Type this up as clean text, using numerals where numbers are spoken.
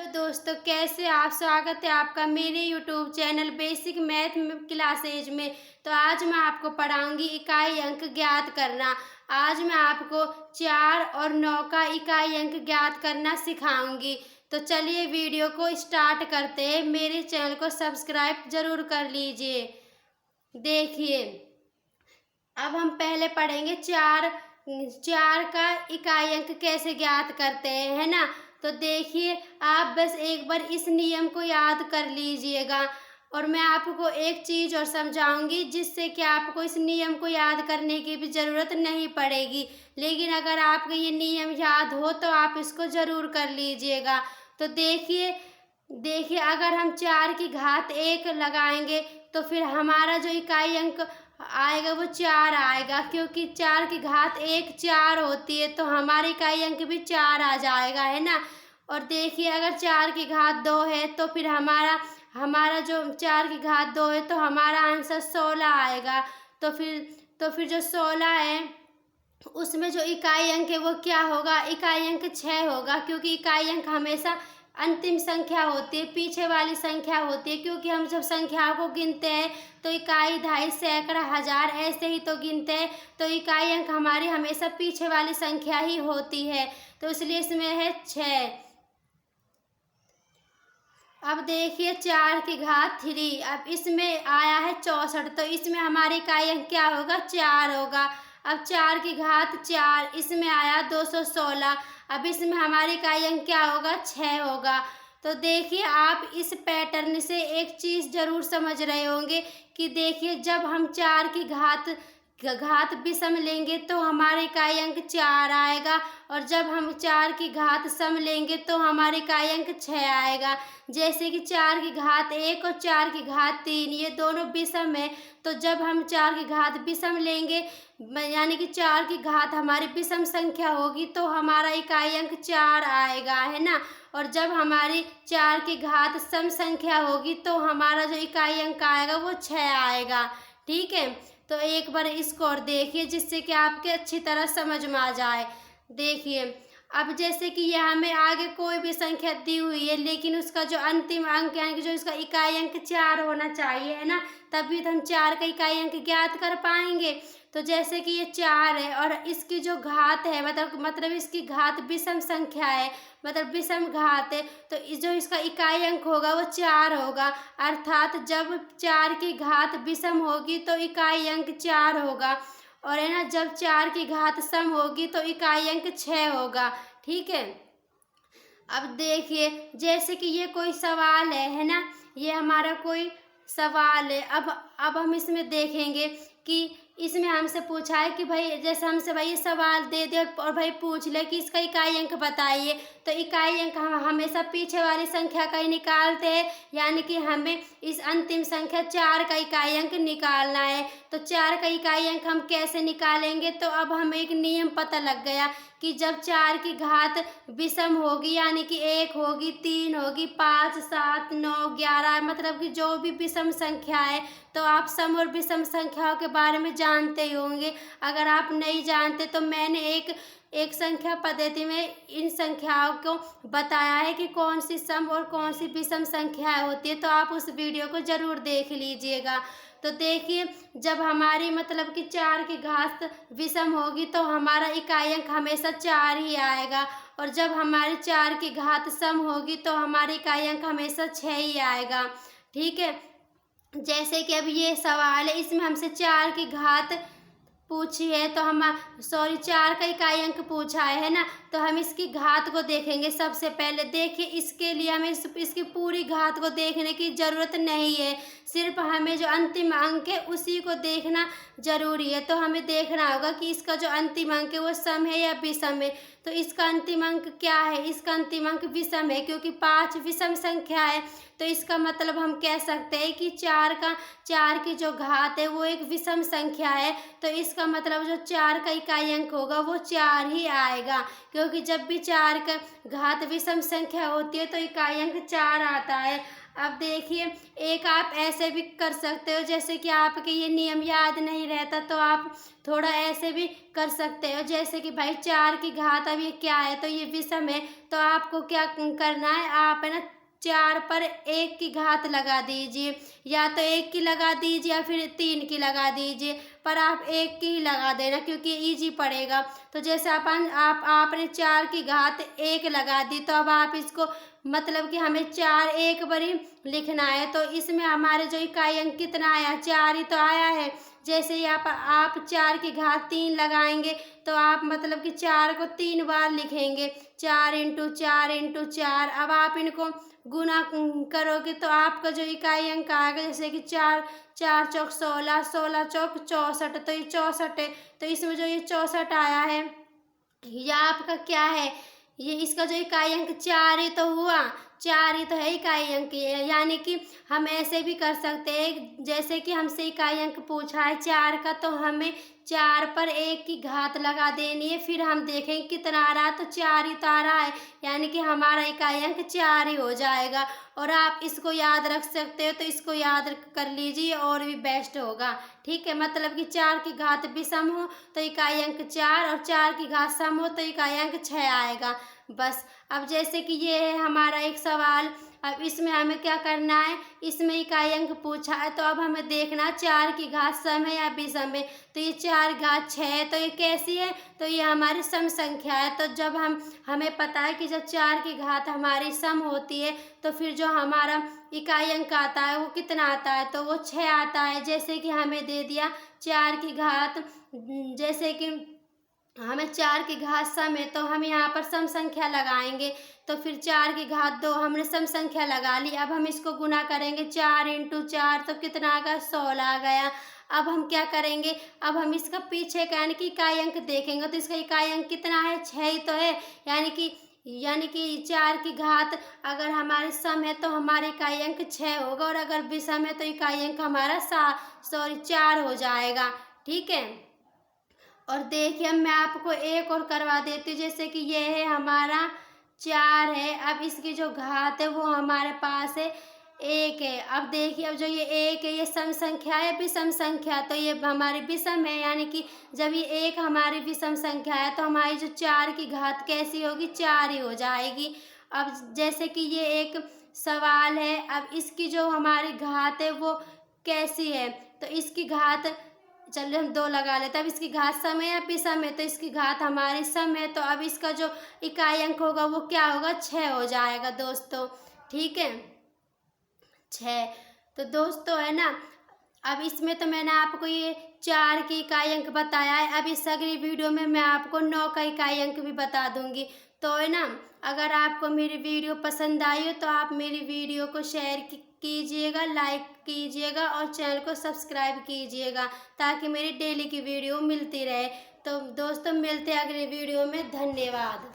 दोस्तों, कैसे आप? स्वागत है आपका मेरे YouTube channel basic math classes में। तो आज मैं आपको पढ़ाऊंगी इकाई अंक ज्ञात करना। आज मैं आपको 4 और 9 का इकाई अंक ज्ञात करना सिखाऊंगी। तो चलिए वीडियो को स्टार्ट करते हैं। मेरे चैनल को सब्सक्राइब जरूर कर लीजिए। देखिए, अब हम पहले पढ़ेंगे चार का इकाई अंक कैसे ज्ञात करते हैं, है ना। तो देखिए, आप बस एक बार इस नियम को याद कर लीजिएगा और मैं आपको एक चीज़ और समझाऊंगी जिससे कि आपको इस नियम को याद करने की भी ज़रूरत नहीं पड़ेगी। लेकिन अगर आपको ये नियम याद हो तो आप इसको ज़रूर कर लीजिएगा। तो देखिए, अगर हम 4 की घात 1 लगाएंगे तो फिर हमारा जो इकाई अंक आएगा वो 4 आएगा, क्योंकि 4 की घात 1 4 होती है, तो हमारा इकाई अंक भी 4 आ जाएगा, है ना। और देखिए, अगर 4 की घात 2 है तो फिर हमारा जो 4 की घात 2 है तो हमारा आंसर 16 आएगा। तो फिर जो 16 है उसमें जो इकाई अंक है वो क्या होगा? इकाई अंक 6 होगा, क्योंकि इकाई अंक हमेशा अंतिम संख्या होती है, पीछे वाली संख्या होती है। क्योंकि हम जब संख्याओं को गिनते हैं तो इकाई, दहाई, सैकड़ा, हजार ऐसे ही तो गिनते हैं। तो इकाई अंक हमारी हमेशा पीछे वाली संख्या ही होती है, तो इसलिए इसमें है 6। अब देखिए, 4 की घात 3, अब इसमें आया है 64, तो इसमें हमारी इकाई अंक क्या होगा? 4 होगा। अब 4 की घात 4, इसमें आया 216, अब इसमें हमारी इकाई अंक क्या होगा? 6 होगा। तो देखिए, आप इस पैटर्न से एक चीज़ जरूर समझ रहे होंगे कि देखिए, जब हम 4 की घात विषम लेंगे तो हमारे इकाई अंक 4 आएगा, और जब हम 4 की घात सम लेंगे तो हमारे इकाई अंक 6 आएगा। जैसे कि 4 की घात 1 और 4 की घात 3 ये दोनों विषम है, तो जब हम 4 की घात विषम लेंगे, यानी कि 4 की घात हमारी विषम संख्या होगी, तो हमारा इकाई अंक 4 आएगा, है ना। और जब हमारी 4 की घात सम संख्या होगी तो हमारा जो इकाई अंक आएगा वो 6 आएगा। ठीक है, तो एक बार इसको और देखिए जिससे कि आपके अच्छी तरह समझ में आ जाए। देखिए, अब जैसे कि यहाँ में आगे कोई भी संख्या दी हुई है, लेकिन उसका जो अंतिम अंक यानी कि जो इसका इकाई अंक 4 होना चाहिए, है ना, तभी तो हम 4 का इकाई अंक ज्ञात कर पाएंगे। तो जैसे कि ये 4 है और इसकी जो घात है, मतलब इसकी घात विषम संख्या है, मतलब विषम घात है, तो जो इसका इकाई अंक होगा वो 4 होगा। अर्थात जब 4 की घात विषम होगी तो इकाई अंक 4 होगा, और है ना, जब 4 की घात सम होगी तो इकाई अंक 6 होगा। ठीक है, अब देखिए, जैसे कि ये कोई सवाल है ना, ये हमारा कोई सवाल है। अब हम इसमें देखेंगे कि इसमें हमसे पूछा है कि भाई, जैसे हमसे भाई ये सवाल दे दे और भाई पूछ ले कि इसका इकाई अंक बताइए, तो इकाई अंक हम हमेशा पीछे वाली संख्या का ही निकालते हैं, यानी कि हमें इस अंतिम संख्या 4 का इकाई अंक निकालना है। तो 4 का इकाई अंक हम कैसे निकालेंगे? तो अब हमें एक नियम पता लग गया कि जब 4 की घात विषम होगी, यानी कि 1 होगी, 3 होगी, 5, 7, 9, 11, मतलब कि जो भी विषम संख्या है, तो आप सम और विषम संख्याओं के बारे में जानते ही होंगे। अगर आप नहीं जानते तो मैंने एक संख्या पद्धति में इन संख्याओं को बताया है कि कौन सी सम और कौन सी विषम संख्याएं होती है, तो आप उस वीडियो को ज़रूर देख लीजिएगा। तो देखिए, जब हमारी मतलब कि 4 की घात विषम होगी तो हमारा इकाई अंक हमेशा 4 ही आएगा, और जब हमारी 4 की घात सम होगी तो हमारी इकाई अंक हमेशा 6 ही आएगा। ठीक है, जैसे कि अब ये सवाल है, इसमें हमसे 4 की घात पूछी है, तो 4 का इकाई अंक पूछा है ना, तो हम इसकी घात को देखेंगे सबसे पहले। देखिए, इसके लिए हमें इसकी पूरी घात को देखने की ज़रूरत नहीं है, सिर्फ हमें जो अंतिम अंक है उसी को देखना जरूरी है। तो हमें देखना होगा कि इसका जो अंतिम अंक है वो सम है या विषम है। तो इसका अंतिम अंक क्या है? इसका अंतिम अंक विषम है, क्योंकि 5 विषम संख्या है। तो इसका मतलब हम कह सकते हैं कि 4 की जो घात है वो एक विषम संख्या है, तो इसका मतलब जो 4 का इकाई अंक होगा वो 4 ही आएगा। क्योंकि जब भी 4 का घात विषम संख्या होती है तो इकाई अंक 4 आता है। अब देखिए, एक आप ऐसे भी कर सकते हो, जैसे कि आपके ये नियम याद नहीं रहता तो आप थोड़ा ऐसे भी कर सकते हो, जैसे कि भाई 4 की घात अब ये क्या है, तो ये विषम है, तो आपको क्या करना है, आप है ना 4 पर 1 की घात लगा दीजिए, या तो 1 की लगा दीजिए या फिर 3 की लगा दीजिए, पर आप 1 की ही लगा देना क्योंकि इजी पड़ेगा। तो जैसे आपने 4 की घात 1 लगा दी, तो अब आप इसको मतलब कि हमें 4 एक बार ही लिखना है, तो इसमें हमारे जो इकाई अंक कितना आया, 4 ही तो आया है। जैसे ही आप 4 की घात 3 लगाएंगे तो आप मतलब कि 4 को 3 बार लिखेंगे, 4 इंटू 4 इंटू 4। अब आप इनको गुना करोगे तो आपका जो इकाई अंक आएगा, जैसे कि 4 4 चौक 16, 16 चौक 64, तो ये 64 है। तो इसमें जो ये 64 आया है, ये आपका क्या है, ये इसका जो इकाई अंक 4 ही तो हुआ, 4 ही तो है इकाई अंक ये। यानी कि हम ऐसे भी कर सकते हैं, जैसे कि हमसे इकाई अंक पूछा है 4 का, तो हमें 4 पर 1 की घात लगा देनी है, फिर हम देखेंगे कितना आ रहा है, तो 4 ही तो आ रहा है, यानी कि हमारा इकाई अंक 4 ही हो जाएगा। और आप इसको याद रख सकते हो तो इसको याद कर लीजिए और भी बेस्ट होगा। ठीक है, मतलब कि 4 की घात विषम हो तो इकाई अंक 4, और 4 की घात सम हो तो इकाई अंक 6 आएगा। बस, अब जैसे कि ये है हमारा एक सवाल, अब इसमें हमें क्या करना है, इसमें इकाई अंक पूछा है, तो अब हमें देखना 4 की घात सम है या विषम है। तो ये 4 घात 6 है, तो ये कैसी है, तो ये हमारी सम संख्या है। तो जब हमें पता है कि जब 4 की घात हमारी सम होती है तो फिर जो हमारा इकाई अंक आता है वो कितना आता है, तो वो 6 आता है। जैसे कि हमें दे दिया 4 की घात, जैसे कि हमें 4 की घात सम है तो हम यहाँ पर सम संख्या लगाएंगे, तो फिर 4 की घात 2 हमने सम संख्या लगा ली। अब हम इसको गुना करेंगे, 4 इंटू 4 तो कितना आ गया, 16 आ गया। अब हम क्या करेंगे, अब हम इसका पीछे का यानी कि इकाई अंक देखेंगे, तो इसका इकाई अंक कितना है, 6 ही तो है। यानी कि 4 की घात अगर हमारे सम है तो हमारे इकाई अंक 6 होगा, और अगर विषम है तो इकाई अंक हमारा 4 हो जाएगा। ठीक है, और देखिए मैं आपको एक और करवा देती हूँ, जैसे कि ये है हमारा 4 है, अब इसकी जो घात है वो हमारे पास है 1 है। अब देखिए, अब जो ये 1 है ये सम संख्या है विषम संख्या, तो ये हमारी विषम है, यानी कि जब ये 1 हमारी विषम संख्या है तो हमारी जो 4 की घात कैसी होगी, 4 ही हो जाएगी। अब जैसे कि ये एक सवाल है, अब इसकी जो हमारी घात है वो कैसी है, तो इसकी घात, चलिए हम 2 लगा लेते हैं। अब इसकी घात सम है या विषम है, तो इसकी घात हमारी सम है, तो अब इसका जो इकाई अंक होगा वो क्या होगा, 6 हो जाएगा दोस्तों। ठीक है, 6। तो दोस्तों है ना, अब इसमें तो मैंने आपको ये 4 की इकाई अंक बताया है, अब इस अगली वीडियो में मैं आपको 9 का इकाई अंक भी बता दूंगी। तो है ना, अगर आपको मेरी वीडियो पसंद आई हो तो आप मेरी वीडियो को शेयर कीजिएगा, लाइक कीजिएगा और चैनल को सब्सक्राइब कीजिएगा, ताकि मेरी डेली की वीडियो मिलती रहे। तो दोस्तों मिलते हैं अगले वीडियो में, धन्यवाद।